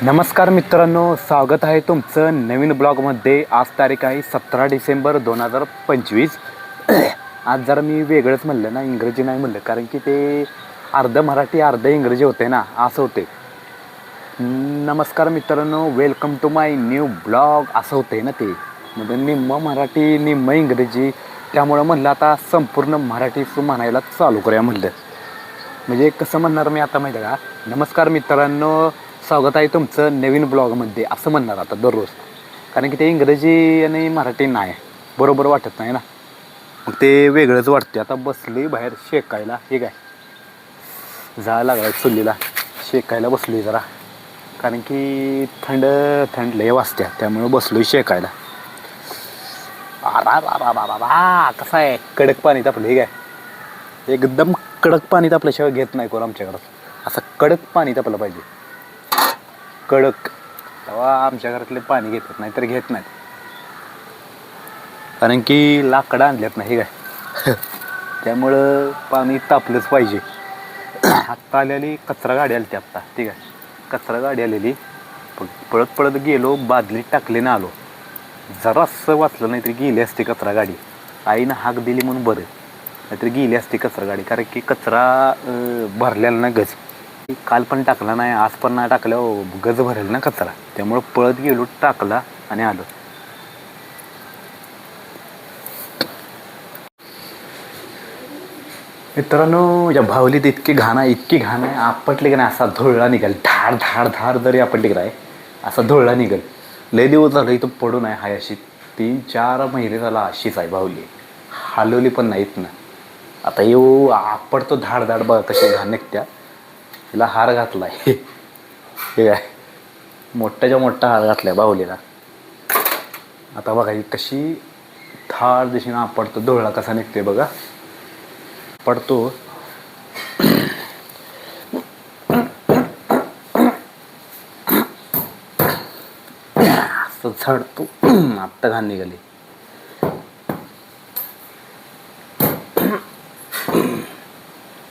नमस्कार मित्रांनो, स्वागत आहे तुमचं नवीन ब्लॉगमध्ये. आज तारीख आहे 17 डिसेंबर 2025. आज जरा मी वेगळंच म्हणलं ना, इंग्रजी नाही म्हणलं, कारण की ते अर्धं मराठी अर्धं इंग्रजी होते ना, असं होते. नमस्कार मित्रांनो, welcome to my new blog असं होते ना. ते म्हणजे निम्म मराठी निम्म इंग्रजी, त्यामुळं म्हणलं आता संपूर्ण मराठीच म्हणायला चालू करूया म्हणलं. म्हणजे कसं म्हणणार मी आता माहिती आहे का, नमस्कार मित्रांनो, स्वागत आहे तुमचं नवीन ब्लॉगमध्ये असं म्हणणार आता दररोज. कारण की ते इंग्रजी आणि मराठी नाही बरोबर वाटत नाही ना, मग ते वेगळंच वाटते. आता बसली बाहेर शेकायला, हे काय जायला लागला चुलीला शेकायला बसली जरा, कारण की थंड थंड लय वाजत्या, त्यामुळं बसलोय शेकायला. कसं आहे कडक पाणी तापलं, हे काय एकदम कडक पाणी तापल्याशिवाय घेत नाही कोण आमच्याकडं. असं कडक पाणी तापलं पाहिजे, कडक, तेव्हा आमच्या घरातले पाणी घेतात, नाही तर घेत नाहीत. कारण की लाकडं आणल्यात नाही काय त्यामुळं पाणी तापलंच पाहिजे. आत्ता आलेली कचरा गाडी आली ती आत्ता, ठीक आहे, कचरा गाडी आलेली. पळत पळत गेलो, बादली टाकली ना आलो. जरासं वाचलं नाही तरी गेली असते कचरा गाडी. आईनं हाक दिली म्हणून बरं, नाहीतरी गेली असते कचरा गाडी. कारण की कचरा भरलेला ना गज, काल पण टाकला नाही, आज पण नाही टाकल्यावर गज भरेल ना कचरा, त्यामुळं पळत गेलो, टाकला आणि आलो. मित्रांनो, या भावलीत इतकी घाण आहे, आपटले की नाही असा धुळा निघेल, धाड धाड धाड जरी आपटले की नाही असा धुळा निघेल. लय दिवस झालं इथं पडून आहे, हाय अशी 3-4 महिने झाला अशीच आहे भावली, हलवली पण नाहीत ना. आता येऊ आपटतो धाड धाड, बघा कशी घाण निघत्या. तिला हार घातलाय हे काय, मोठ्याच्या मोठा हार घातलाय बाहुलीला. आता बघा ही कशी धाड दिशेनं आपटतो, धुळा कसा निघते बघा, पडतो. असं झडतो, आत्ता घाण निघाली.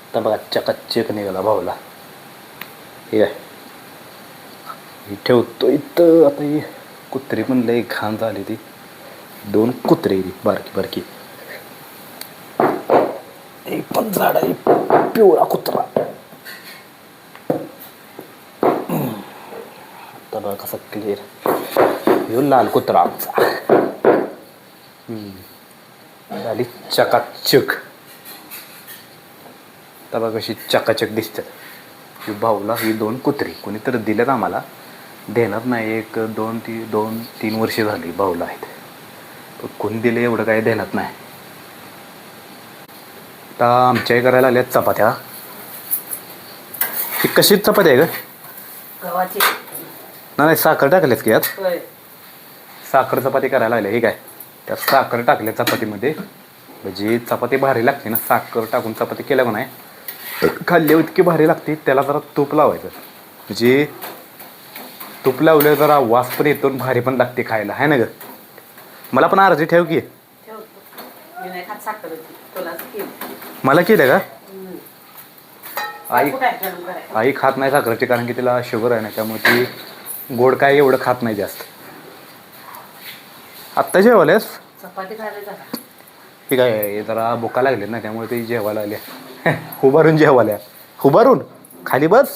आता बघा चकाचक निघाला भाऊला, हे काय ठेवतो इथं. आता ही कुत्री पण लई घाण झाली, ती 2 कुत्रे बारकी बारकी, एक पण झाड आहे पिवळा कुत्रा. आता बघा कसा क्लिअर, ह्यो लाल कुत्रा आमचा. झाली चकाचक. आता बघा कशी चकाचक दिसतात. ही भाऊला ही 2 कुत्री कोणीतरी दिल्यात आम्हाला, देणार नाही. 1-2-3 वर्षे झाली भाऊला आहेत, पण कोणी दिले एवढं काय देणार नाही. आता आमच्याही करायला आल्यात चपात्या. ही कशी चपाती आहे का, गव्हाची नाही साखर टाकल्याच की यात, साखर चपाती करायला आल्या. हे काय त्यात साखर टाकल्या चपातीमध्ये, म्हणजे चपाती भारी लागते ना. साखर टाकून चपाती केल्या का नाही खाल्ली इतकी भारी लागते. त्याला जरा तूप लावायचं, म्हणजे तूप लावल्यावर जरा वास पण येतो, भारी पण लागते खायला, आहे ना ग. मला पण अर्धी ठेव की. मला केलं का, आई खात नाही साखरेची, कारण की तिला शुगर आहे ना, त्यामुळे ती गोड काय एवढं खात नाही जास्त. आत्ता जेवायलास चपाती खायला, ठीक आहे, जरा भुका लागले ना, त्यामुळे ती जेवायला आल्या. उभारून जेवायला, उभारून खाली बस,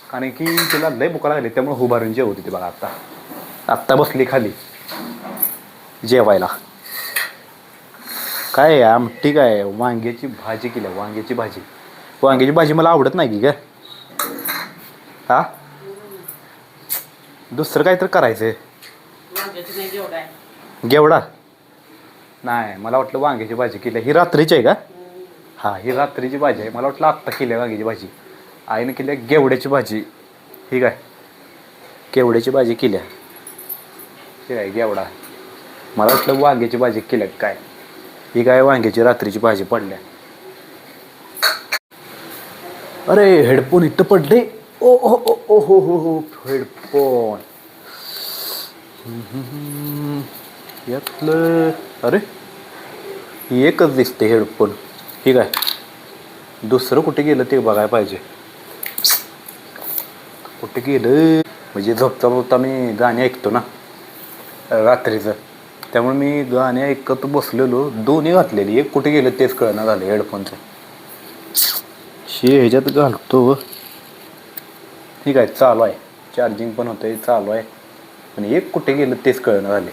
कारण की तिला लय भुका लागली, त्यामुळे उभारून जेवत होती बघा. आत्ता बसली खाली जेवायला. काय आमटी, काय वांग्याची भाजी केली. वांग्याची भाजी मला आवडत नाही की ग. हा, दुसरं काय तर करायचं. गेवडा नाही, मला वाटलं वांग्याची भाजी केली. ही रात्रीची आहे का, हा ही रात्रीची भाजी आहे. मला वाटलं आत्ता केली वांग्याची भाजी. आईने केली गेवड्याची भाजी. ही काय केवड्याची भाजी केल्या, हे काय गेवडा. मला वाटलं वांग्याची भाजी केल्या काय. ही काय वांग्याची रात्रीची भाजी पडल्या. अरे हेडफोन इथं पडले. ओ हो ओ हो हो हो हेडफोन यातलं. अरे एकच दिसते हेडफोन, ठीक आहे, दुसरं कुठे गेलं ते बघायला पाहिजे. कुठे गेलं. म्हणजे झोपता झोपता मी गाणी ऐकतो ना रात्रीचं, त्यामुळे मी गाणी ऐकत बसलेलो, दोन्ही घातलेली, एक कुठे गेलं तेच कळना झालं हेडफोनचं. ह्याच्यात घालतो ठीक आहे, चालू आहे, चार्जिंग पण होतंय, चालू आहे, पण एक कुठे गेलं तेच कळना झाले.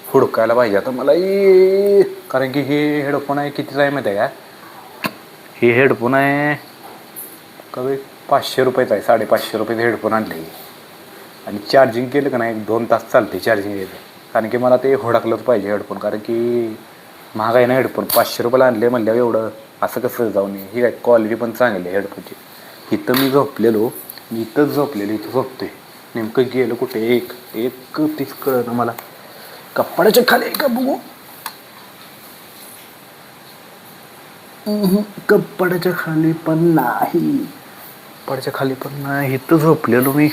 हुडकायला पाहिजे आता मला, कारण की हे हेडफोन आहे कितीचा आहे माहिती आहे का? हे हेडफोन आहे कमी 500 रुपयाचा आहे, 550 रुपयाचा हेडफोन आणले आणि चार्जिंग केलं का नाही 2 तास चालते चार्जिंग येते. कारण की मला ते हुडकलंच पाहिजे हेडफोन, कारण की महाग आहे ना हेडफोन, 500 रुपयाला आणले म्हणल्यावर एवढं असं कसं जाऊन. ही काय क्वालिटी पण चांगली आहे हेडफोनची. इथं मी झोपलेलो, इथंच झोपलेलो, इथं झोपतोय, नेमकं गेलं कुठे एक तीच कळलं मला. कपड्याच्या खाली का बघू, कपड्याच्या खाली पण नाही, कपड्याच्या खाली पण नाही. इथं झोपलेलो मी,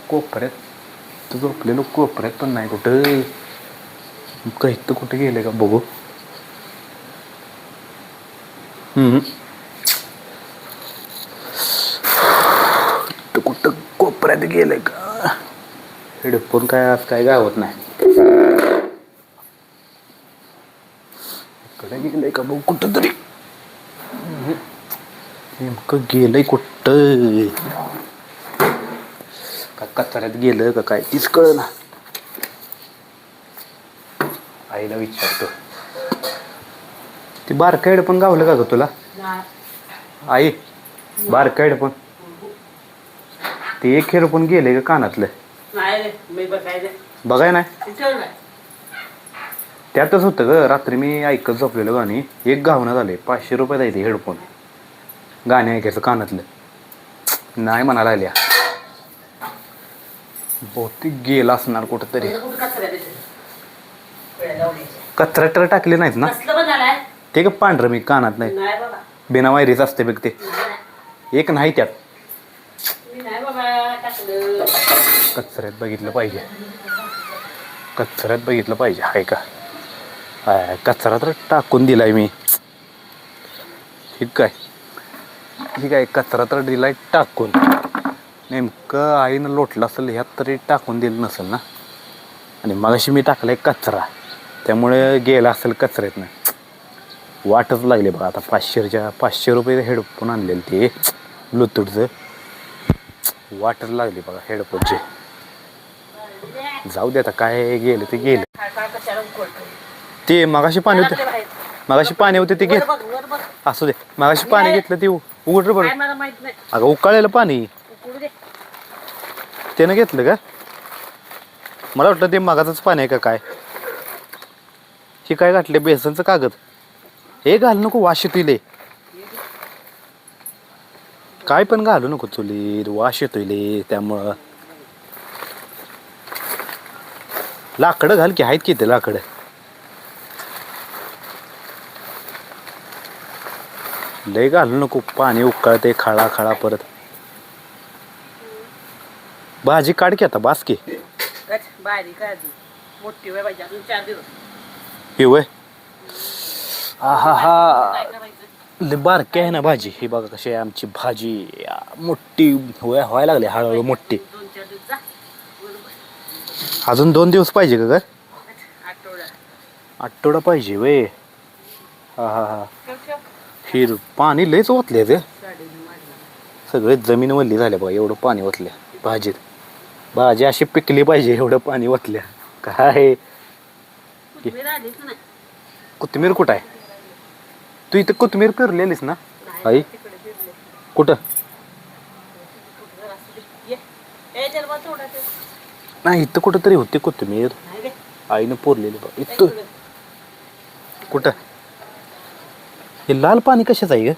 कोपऱ्यात झोपलेलो, कोपऱ्यात पण नाही कुठं. का इथं कुठे गेले का बघू. कुठं कोपऱ्यात गेले का. हेडफोन काय आज काय गावत नाही. इकडे गेलंय का बघू कुठं तरी. नेमकं गेलंय कुठं, का कचऱ्यात गेलं का काय तीच कळ ना. आईला विचारतो. ती बारका हेडफोन गावलं का ग तुला आई, बारका हेडफोन, ते एक हेडफोन गेले का कानातलं बघाय नाही. त्यातच होतं ग, रात्री मी ऐकत झोपलेलं गाणी, एक गावना झाले, 500 रुपये जायचे हेडफोन, गाणे ऐकायचं कानातलं नाही म्हणायला आल्या. बहुतेक गेला असणार कुठं तरी. कचरा टाकले नाहीत ना ते का पांढरं मी कानात नाही, बिना वायरीच असते बघ ते, एक नाही त्यात. कचऱ्यात बघितलं पाहिजे, कचऱ्यात बघितलं पाहिजे आहे का. कचरा तर टाकून दिलाय मी, ठीक आहे, कचरा तर दिलाय टाकून. नेमकं आईनं लोटलं असेल ह्यात तरी टाकून दिलं नसेल ना. आणि मगाशी मी टाकलाय कचरा, त्यामुळे गेला असेल कचऱ्यातनं. वाटच लागली बघा आता. 500 रुपये हेडफोन आणलेलं ते ब्लूटूथचं, वाटच लागली बघा हेडफोनची. जाऊ दे आता, काय गेलं ते गेलं. ते मगाशी पाणी होते, ते घे असू दे. मगाशी पाणी घेतलं ते उघड बरं. अगं उकळलेलं पाणी त्यानं घेतलं का, मला वाटलं ते मगाचंच पाणी आहे का काय. हे काय घातले, बेसनचं कागद, हे घालू नको, वाश येतोय. काय पण घालू नको चुलीत, वाश येतोय त्यामुळं. लाकडं घाल की, आहेत की ते लाकडं. लय घालू नको, पाणी उकळते खळा परत. भाजी काढ की आता, बास की. वय लय बारकी आहे ना भाजी. ही बघा कशी आहे आमची भाजी, मोठी व्हायला लागली हळूहळू मोठी. अजून 2 दिवस पाहिजे का ग, आठवडा पाहिजे वय. हा फिर पाणी लयच ओतले ते, सगळे जमीन वल्ली झाल्या बघा, एवढं पाणी ओतल्या भाजीत. भाजी अशी पिकली पाहिजे, एवढं पाणी ओतल्या. काय कोथिंबीर कुठं आहे, तू इथं कोथिंबीर पेरलेलीस ना आई, कुठं नाही, इथं कुठं तरी होती कोथिंबीर, आईनं पोरलेली बघ इथं. कुठं हे लाल पाणी कशाचं आहे ग,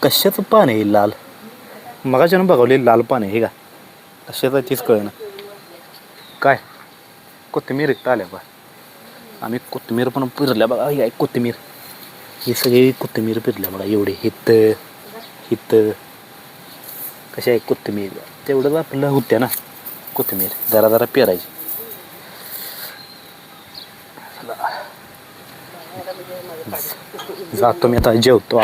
कशाचं पाणी आहे लाल. मगाच्यानं बघवले लाल पाणी हे का, कशाचं तीच कळना. काय कोथिंबीर इथं आल्या बघा, आम्ही कोथिंबीर पण पिरल्या बघा. ही कोथिंबीर, ही सगळी कोथिंबीर पिरल्या बघा, एवढे हित कशा आहे कोथिंबीर. तेवढंच आपलं होत्या ना कोथिंबीर, जरा पेरायची. जातो मी आता, जेवतो.